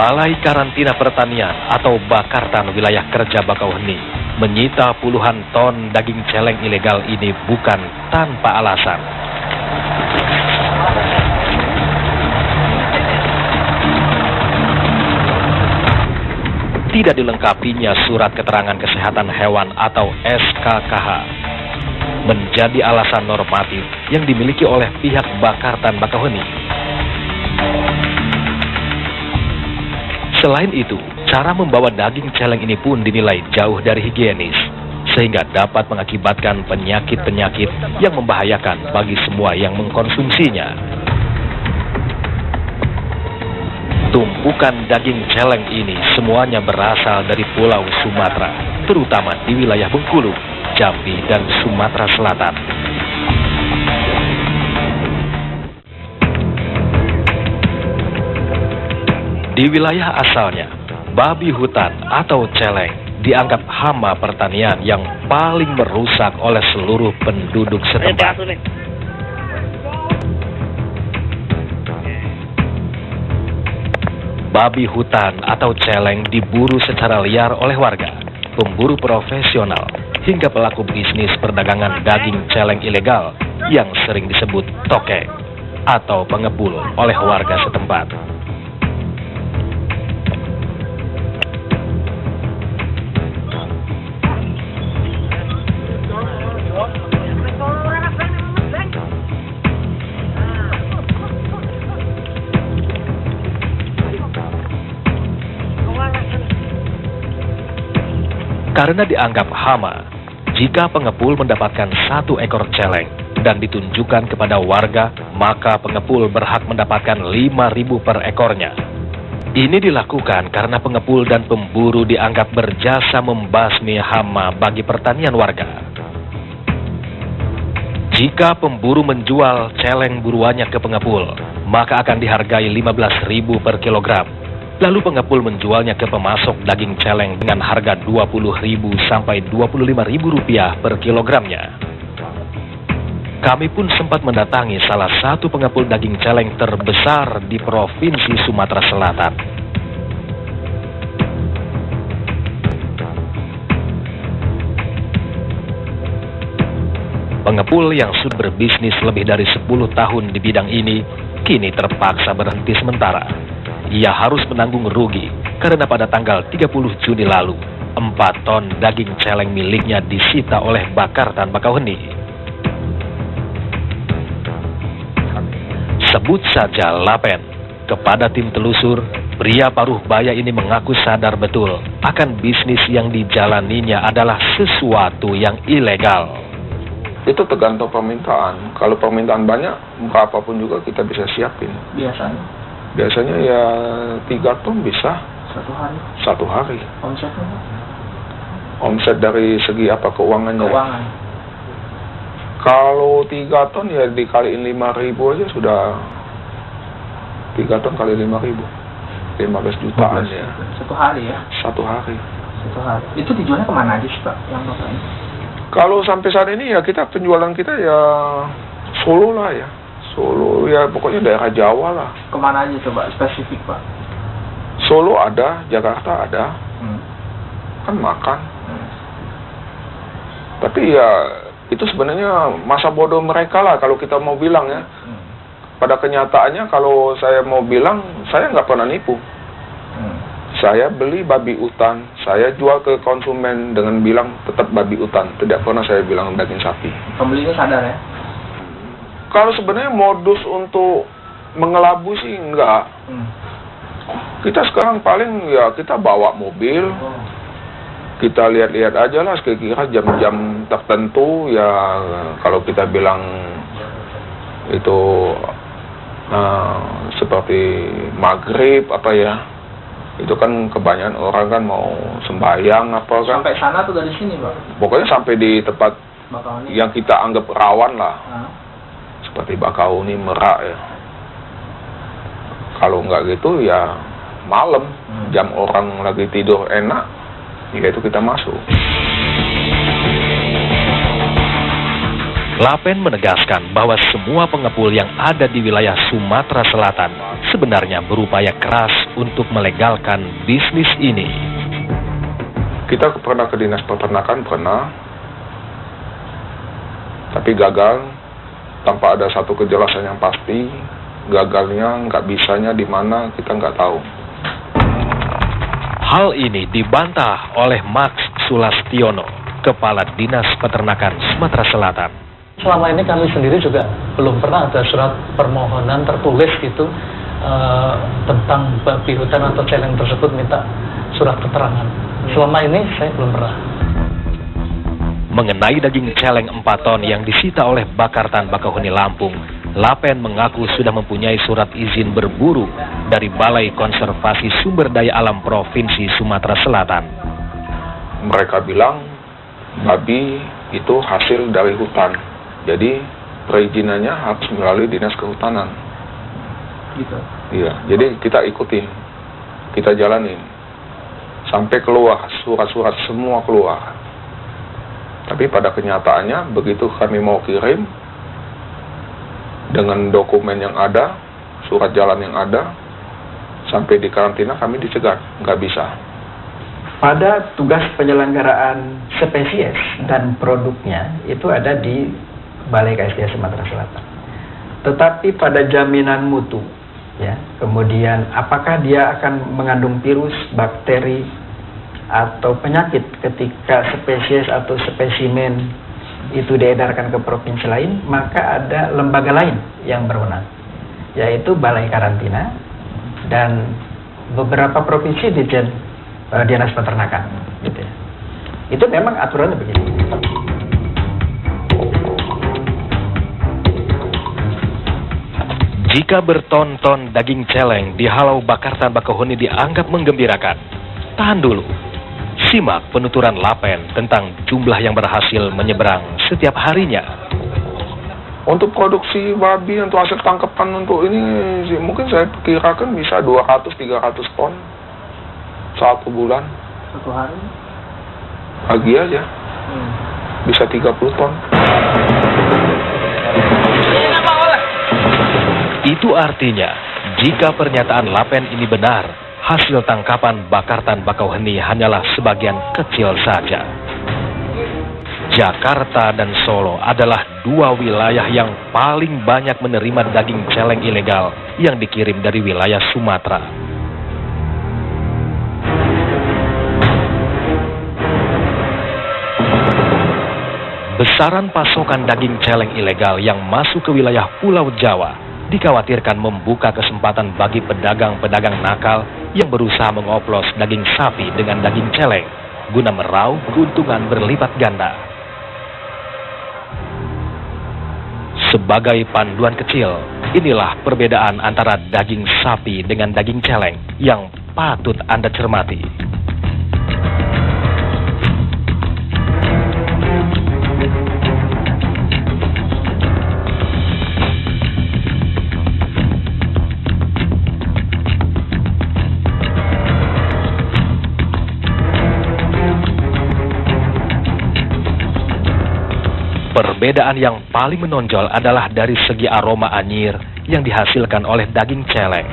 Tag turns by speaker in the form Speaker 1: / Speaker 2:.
Speaker 1: Balai Karantina Pertanian atau Bakartan Wilayah Kerja Bakauheni menyita puluhan ton daging celeng ilegal ini bukan tanpa alasan. Tidak dilengkapinya surat keterangan kesehatan hewan atau SKKH menjadi alasan normatif yang dimiliki oleh pihak Bakartan Bakauheni. Selain itu, cara membawa daging celeng ini pun dinilai jauh dari higienis, sehingga dapat mengakibatkan penyakit-penyakit yang membahayakan bagi semua yang mengkonsumsinya. Tumpukan daging celeng ini semuanya berasal dari Pulau Sumatera, terutama di wilayah Bengkulu, Jambi, dan Sumatera Selatan. Di wilayah asalnya, babi hutan atau celeng dianggap hama pertanian yang paling merusak oleh seluruh penduduk setempat. Babi hutan atau celeng diburu secara liar oleh warga, pemburu profesional, hingga pelaku bisnis perdagangan daging celeng ilegal yang sering disebut tokek atau pengepul oleh warga setempat. Karena dianggap hama, jika pengepul mendapatkan 1 ekor celeng dan ditunjukkan kepada warga, maka pengepul berhak mendapatkan 5.000 per ekornya. Ini dilakukan karena pengepul dan pemburu dianggap berjasa membasmi hama bagi pertanian warga. Jika pemburu menjual celeng buruannya ke pengepul, maka akan dihargai 15.000 per kilogram. Lalu pengepul menjualnya ke pemasok daging celeng dengan harga Rp20.000 sampai Rp25.000 per kilogramnya. Kami pun sempat mendatangi salah satu pengepul daging celeng terbesar di Provinsi Sumatera Selatan. Pengepul yang sudah berbisnis lebih dari 10 tahun di bidang ini, kini terpaksa berhenti sementara. Ia harus menanggung rugi karena pada tanggal 30 Juni lalu, 4 ton daging celeng miliknya disita oleh Bakartan Bakauheni. Sebut saja Lapen. Kepada tim telusur, pria paruh baya ini mengaku sadar betul akan bisnis yang dijalaninya adalah sesuatu yang ilegal.
Speaker 2: Itu tergantung permintaan. Kalau permintaan banyak, berapapun juga kita bisa siapin. Biasanya ya 3 ton bisa.
Speaker 3: 1 hari?
Speaker 2: 1 hari.
Speaker 3: Omsetnya?
Speaker 2: Omset dari segi apa keuangannya?
Speaker 3: Keuangan.
Speaker 2: Kalau 3 ton ya dikaliin 5.000 aja sudah. 3 ton kali 5.000. 15 jutaan ya.
Speaker 3: 1 hari ya?
Speaker 2: 1 hari.
Speaker 3: 1 hari. Itu dijualnya kemana aja sih Pak? Yang Bapak ini?
Speaker 2: Kalau sampai saat ini ya penjualan kita ya Solo lah ya. Solo ya pokoknya daerah Jawa lah.
Speaker 3: Kemana aja coba spesifik Pak?
Speaker 2: Solo ada, Jakarta ada, kan makan. Tapi ya itu sebenarnya masa bodoh mereka lah kalau kita mau bilang ya. Pada kenyataannya kalau saya mau bilang, saya nggak pernah nipu. Saya beli babi hutan, saya jual ke konsumen dengan bilang tetap babi hutan. Tidak pernah saya bilang daging sapi.
Speaker 3: Pembelinya sadar ya?
Speaker 2: Kalau sebenarnya modus untuk mengelabui sih enggak. Kita sekarang paling ya kita bawa mobil, kita lihat-lihat aja lah kira-kira jam-jam tertentu ya kalau kita bilang itu seperti maghrib apa ya, itu kan kebanyakan orang kan mau sembahyang apa kan.
Speaker 3: Sampai sana tuh dari sini Pak?
Speaker 2: Pokoknya sampai di tempat
Speaker 3: Bakauheni
Speaker 2: yang kita anggap rawan lah. Seperti Bakauheni, Merak ya. Kalau nggak gitu ya malam, jam orang lagi tidur enak, ya itu kita masuk.
Speaker 1: Lapen menegaskan bahwa semua pengepul yang ada di wilayah Sumatera Selatan sebenarnya berupaya keras untuk melegalkan bisnis ini.
Speaker 2: Kita pernah ke Dinas Peternakan, tapi gagal tanpa ada satu kejelasan yang pasti. Gagalnya, nggak bisanya di mana, kita nggak tahu.
Speaker 1: Hal ini dibantah oleh Max Sulastiono, Kepala Dinas Peternakan Sumatera Selatan.
Speaker 4: Selama ini kami sendiri juga belum pernah ada surat permohonan tertulis gitu tentang babi hutan atau celeng tersebut minta surat keterangan. Selama ini saya belum pernah.
Speaker 1: Mengenai daging celeng 4 ton yang disita oleh Bakartan Bakauheni Lampung, Lapen mengaku sudah mempunyai surat izin berburu dari Balai Konservasi Sumber Daya Alam Provinsi Sumatera Selatan.
Speaker 2: Mereka bilang babi itu hasil dari hutan, jadi perizinannya harus melalui Dinas Kehutanan.
Speaker 3: Gitu.
Speaker 2: Iya, jadi kita ikutin, kita jalanin sampai keluar surat-surat semua keluar. Tapi pada kenyataannya begitu kami mau kirim dengan dokumen yang ada, surat jalan yang ada, sampai di karantina kami dicegat, nggak bisa.
Speaker 5: Pada tugas penyelenggaraan spesies dan produknya itu ada di Balai KSDA Sumatera Selatan. Tetapi pada jaminan mutu, ya, kemudian apakah dia akan mengandung virus, bakteri, atau penyakit ketika spesies atau spesimen itu diedarkan ke provinsi lain, maka ada lembaga lain yang berwenang, yaitu Balai Karantina dan beberapa provinsi di Dinas Peternakan, gitu ya. Itu memang aturannya begitu.
Speaker 1: Jika berton-ton daging celeng dihalau Bakartan Bakauheni dianggap menggembirakan, tahan dulu. Simak penuturan Lapen tentang jumlah yang berhasil menyeberang setiap harinya.
Speaker 2: Untuk produksi babi, untuk hasil tangkapan untuk ini sih, mungkin saya kirakan bisa 200-300 ton satu bulan.
Speaker 3: Satu hari?
Speaker 2: Pagi aja bisa 30 ton.
Speaker 1: Itu artinya, jika pernyataan Lapen ini benar, hasil tangkapan Bakartan Bakauheni hanyalah sebagian kecil saja. Jakarta dan Solo adalah dua wilayah yang paling banyak menerima daging celeng ilegal yang dikirim dari wilayah Sumatera. Besaran pasokan daging celeng ilegal yang masuk ke wilayah Pulau Jawa dikhawatirkan membuka kesempatan bagi pedagang-pedagang nakal yang berusaha mengoplos daging sapi dengan daging celeng guna meraup keuntungan berlipat ganda. Sebagai panduan kecil, inilah perbedaan antara daging sapi dengan daging celeng yang patut Anda cermati. Perbedaan yang paling menonjol adalah dari segi aroma anyir yang dihasilkan oleh daging celeng.